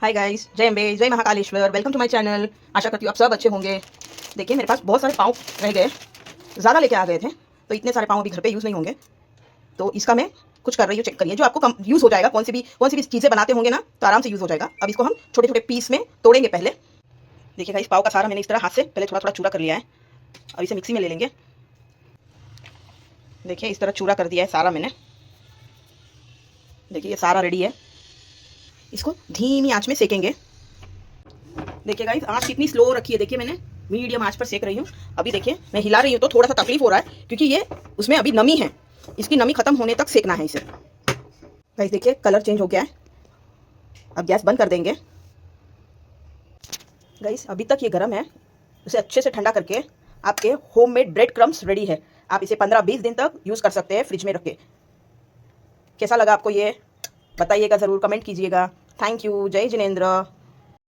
Hi guys, जय अम्बे, जय Mahakaleshwar. Welcome to my channel. आशा करती हूँ आप सब अच्छे होंगे। देखिए मेरे पास बहुत सारे पाँव रह गए, ज़्यादा लेके आ गए थे, तो इतने सारे पाँव अभी घर पे यूज़ नहीं होंगे। तो इसका मैं कुछ कर रही हूँ, चेक करिए। जो आपको कम यूज़ हो जाएगा, कौन सी भी चीज़ें बनाते होंगे ना, तो आराम से यूज़ हो जाएगा। अब इसको हम छोटे छोटे पीस में तोड़ेंगे पहले। देखिएगा, इस पाव का सारा मैंने इस तरह हाथ से पहले थोड़ा थोड़ा चूरा कर लिया है। अब इसे मिक्सी में ले लेंगे। देखिए इस तरह चूरा कर दिया है सारा मैंने। देखिए ये सारा रेडी है। इसको धीमी आंच में सेकेंगे। देखिए गाइस, आंच कितनी स्लो रखी है। देखिए मैंने मीडियम आंच पर सेक रही हूँ। अभी देखिए मैं हिला रही हूँ तो थोड़ा सा तकलीफ हो रहा है, क्योंकि ये उसमें अभी नमी है। इसकी नमी खत्म होने तक सेकना है इसे। गाइस देखिए कलर चेंज हो गया है। अब गैस बंद कर देंगे। गाइस अभी तक ये गर्म है। उसे अच्छे से ठंडा करके आपके होममेड ब्रेड क्रम्स रेडी है। आप इसे 15-20 दिन तक यूज़ कर सकते हैं फ्रिज में रख के। कैसा लगा आपको ये बताइएगा, ज़रूर कमेंट कीजिएगा। Thank you. जय जिनेंद्र।